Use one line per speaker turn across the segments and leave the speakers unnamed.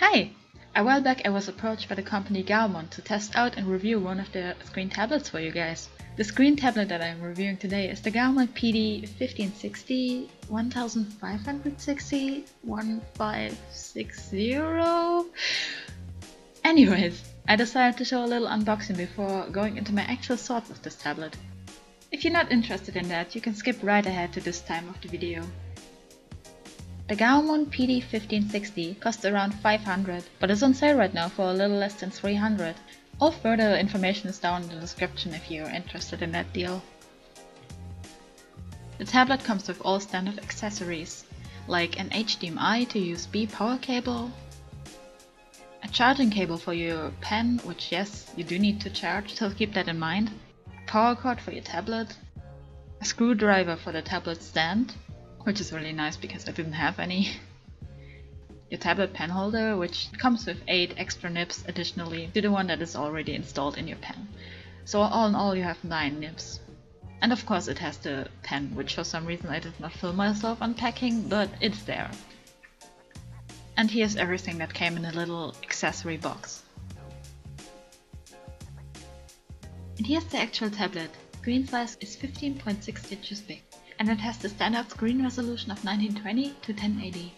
Hi! A while back I was approached by the company Gaomon to test out and review one of their screen tablets for you guys. The screen tablet that I'm reviewing today is the Gaomon PD1560, 1560, 1560. Anyways, I decided to show a little unboxing before going into my actual thoughts of this tablet. If you're not interested in that, you can skip right ahead to this time of the video. The Gaomon PD1560 costs around 500, but is on sale right now for a little less than 300. All further information is down in the description if you're interested in that deal. The tablet comes with all standard accessories, like an HDMI to USB power cable, a charging cable for your pen, which yes, you do need to charge, so keep that in mind, a power cord for your tablet, a screwdriver for the tablet stand, which is really nice because I didn't have any. Your tablet pen holder, which comes with 8 extra nibs additionally to the one that is already installed in your pen. So all in all you have 9 nibs. And of course it has the pen, which for some reason I did not film myself unpacking, but it's there. And here's everything that came in a little accessory box. And here's the actual tablet. Screen size is 15.6 inches big. And it has the standard screen resolution of 1920 to 1080.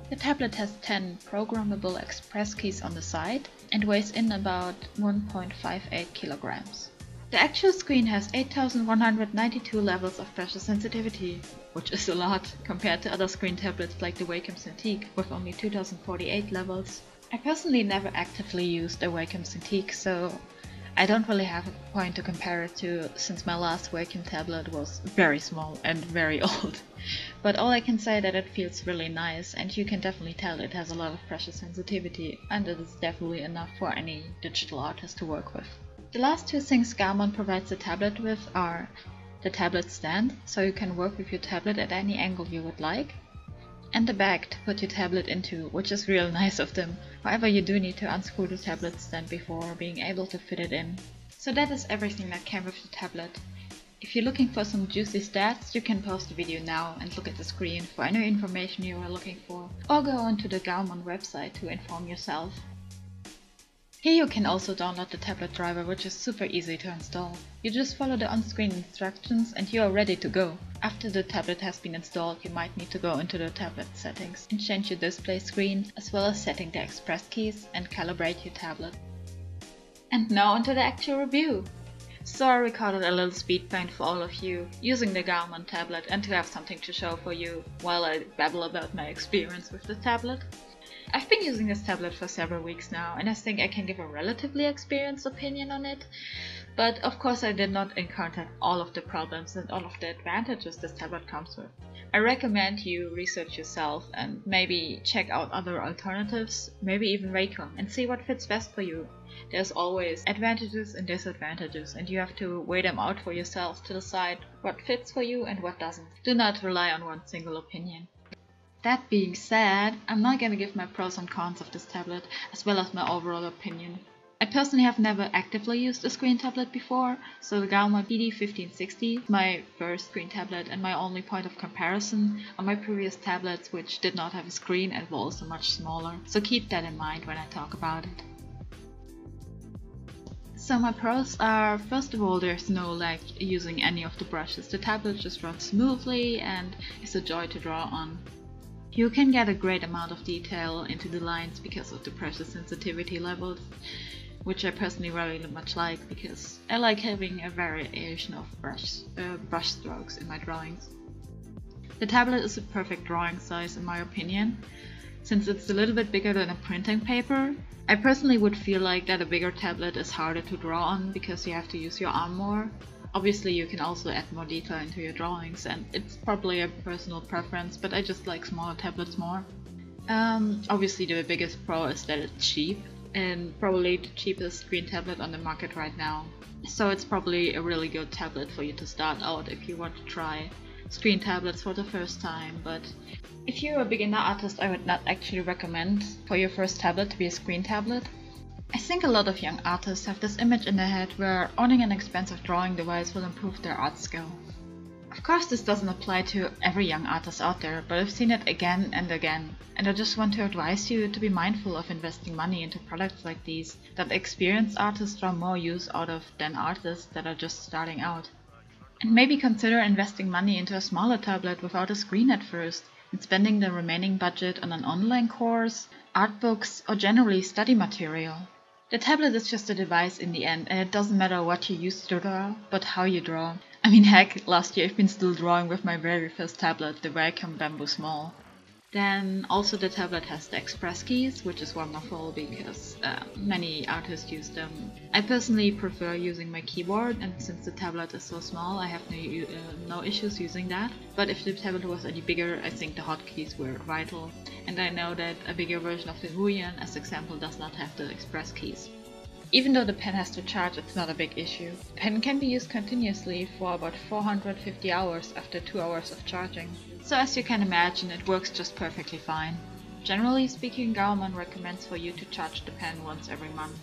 The tablet has 10 programmable express keys on the side and weighs in about 1.58 kilograms. The actual screen has 8192 levels of pressure sensitivity, which is a lot compared to other screen tablets like the Wacom Cintiq with only 2048 levels. I personally never actively used the Wacom Cintiq, so I don't really have a point to compare it to since my last Wacom tablet was very small and very old. But all I can say that it feels really nice, and you can definitely tell it has a lot of pressure sensitivity, and it is definitely enough for any digital artist to work with. The last two things Gaomon provides the tablet with are the tablet stand, so you can work with your tablet at any angle you would like, and the bag to put your tablet into, which is real nice of them. However, you do need to unscrew the tablet stand before being able to fit it in. So that is everything that came with the tablet. If you're looking for some juicy stats, you can pause the video now and look at the screen for any information you are looking for, or go onto the Gaomon website to inform yourself. Here you can also download the tablet driver, which is super easy to install. You just follow the on-screen instructions and you are ready to go. After the tablet has been installed, you might need to go into the tablet settings and change your display screen, as well as setting the express keys and calibrate your tablet. And now onto the actual review. So I recorded a little speed paint for all of you using the Gaomon tablet and to have something to show for you while I babble about my experience with the tablet. I've been using this tablet for several weeks now, and I think I can give a relatively experienced opinion on it. But of course I did not encounter all of the problems and all of the advantages this tablet comes with. I recommend you research yourself and maybe check out other alternatives, maybe even Wacom, and see what fits best for you. There's always advantages and disadvantages, and you have to weigh them out for yourself to decide what fits for you and what doesn't. Do not rely on one single opinion. That being said, I'm not gonna give my pros and cons of this tablet, as well as my overall opinion. I personally have never actively used a screen tablet before, so the Gaomon PD1560 is my first screen tablet and my only point of comparison on my previous tablets, which did not have a screen and were also much smaller, so keep that in mind when I talk about it. So my pros are, first of all, there's no lag using any of the brushes. The tablet just runs smoothly and is a joy to draw on. You can get a great amount of detail into the lines because of the pressure sensitivity levels, which I personally really much like because I like having a variation of brush strokes in my drawings. The tablet is a perfect drawing size in my opinion, since it's a little bit bigger than a printing paper. I personally would feel like that a bigger tablet is harder to draw on because you have to use your arm more. Obviously you can also add more detail into your drawings, and it's probably a personal preference, but I just like smaller tablets more. Obviously the biggest pro is that it's cheap, and probably the cheapest screen tablet on the market right now. So it's probably a really good tablet for you to start out if you want to try screen tablets for the first time. But if you're a beginner artist, I would not actually recommend for your first tablet to be a screen tablet. I think a lot of young artists have this image in their head where owning an expensive drawing device will improve their art skill. Of course, this doesn't apply to every young artist out there, but I've seen it again and again, and I just want to advise you to be mindful of investing money into products like these that experienced artists draw more use out of than artists that are just starting out. And maybe consider investing money into a smaller tablet without a screen at first, and spending the remaining budget on an online course, art books, or generally study material. The tablet is just a device in the end, and it doesn't matter what you use to draw, but how you draw. I mean, heck, last year I've been still drawing with my very first tablet, the Wacom Bamboo Small. Then also the tablet has the express keys, which is wonderful because many artists use them. I personally prefer using my keyboard, and since the tablet is so small, I have no issues using that. But if the tablet was any bigger, I think the hotkeys were vital. And I know that a bigger version of the Huion, as example, does not have the express keys. Even though the pen has to charge, it's not a big issue. The pen can be used continuously for about 450 hours after 2 hours of charging. So as you can imagine, it works just perfectly fine. Generally speaking, Gaomon recommends for you to charge the pen once every month.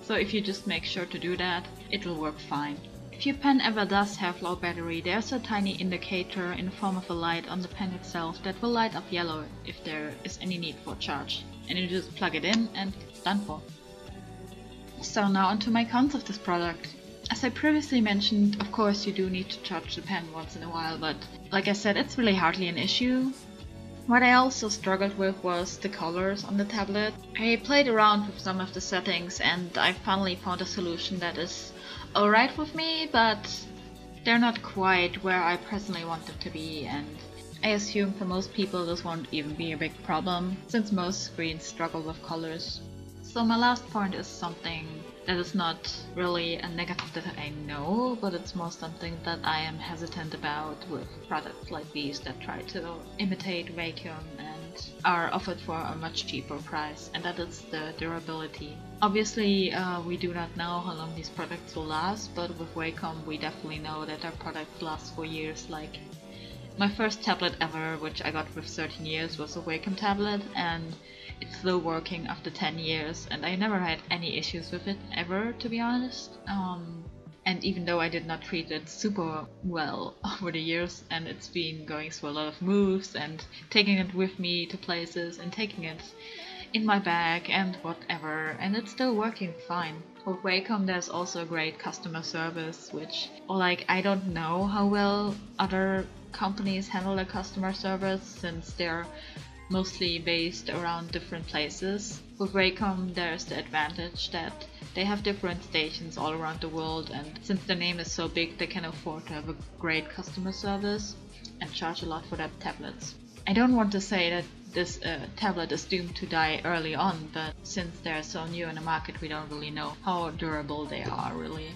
So if you just make sure to do that, it will work fine. If your pen ever does have low battery, there's a tiny indicator in the form of a light on the pen itself that will light up yellow if there is any need for charge. And you just plug it in and it's done for. So now onto my cons of this product. As I previously mentioned, of course you do need to charge the pen once in a while, but like I said, it's really hardly an issue. What I also struggled with was the colors on the tablet. I played around with some of the settings and I finally found a solution that is alright with me, but they're not quite where I personally want them to be, and I assume for most people this won't even be a big problem, since most screens struggle with colors. So my last point is something that is not really a negative that I know, but it's more something that I am hesitant about with products like these that try to imitate Wacom and are offered for a much cheaper price, and that is the durability. Obviously, we do not know how long these products will last, but with Wacom we definitely know that our products last for years. Like my first tablet ever, which I got with 13 years, was a Wacom tablet, and it's still working after 10 years, and I never had any issues with it ever, to be honest. And even though I did not treat it super well over the years, and it's been going through a lot of moves and taking it with me to places and taking it in my bag and whatever, and it's still working fine. With Wacom there's also great customer service, which, like, I don't know how well other companies handle their customer service since they're mostly based around different places. With Wacom there's the advantage that they have different stations all around the world, and since the name is so big they can afford to have a great customer service and charge a lot for their tablets. I don't want to say that this tablet is doomed to die early on, but since they're so new in the market we don't really know how durable they are really.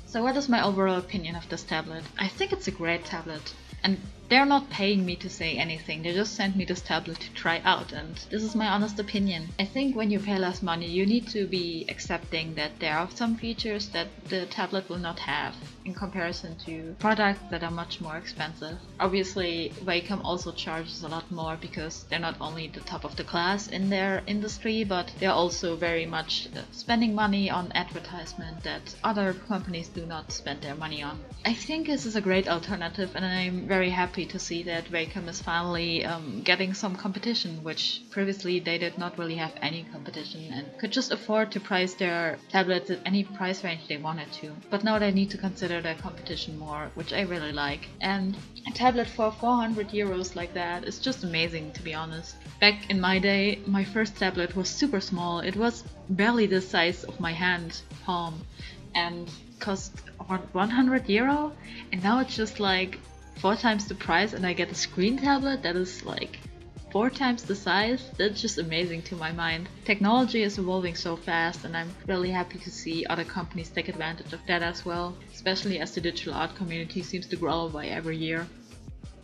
So what is my overall opinion of this tablet? I think it's a great tablet, and they're not paying me to say anything, they just sent me this tablet to try out, and this is my honest opinion. I think when you pay less money you need to be accepting that there are some features that the tablet will not have in comparison to products that are much more expensive. Obviously Wacom also charges a lot more because they're not only the top of the class in their industry, but they're also very much spending money on advertisement that other companies do not spend their money on. I think this is a great alternative, and I'm very happy to see that Wacom is finally getting some competition, which previously they did not really have any competition and could just afford to price their tablets at any price range they wanted to. But now they need to consider their competition more, which I really like. And a tablet for 400 euros like that is just amazing, to be honest. Back in my day, my first tablet was super small. It was barely the size of my hand palm and cost 100 euro, and now it's just like 4 times the price, and I get a screen tablet that is like 4 times the size. That's just amazing to my mind. Technology is evolving so fast, and I'm really happy to see other companies take advantage of that as well, especially as the digital art community seems to grow by every year.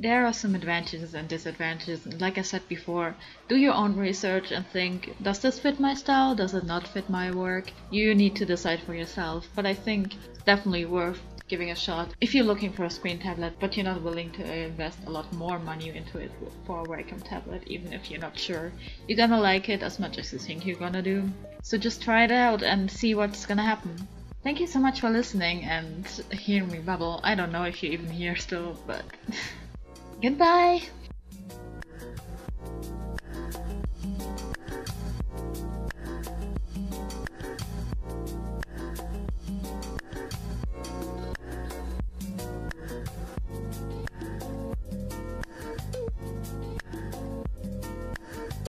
There are some advantages and disadvantages, and like I said before, do your own research and think, does this fit my style, does it not fit my work? You need to decide for yourself, but I think it's definitely worth giving a shot if you're looking for a screen tablet but you're not willing to invest a lot more money into it for a Wacom tablet, even if you're not sure you're gonna like it as much as you think you're gonna do. So just try it out and see what's gonna happen. Thank you so much for listening and hearing me babble. I don't know if you're even here still, but goodbye!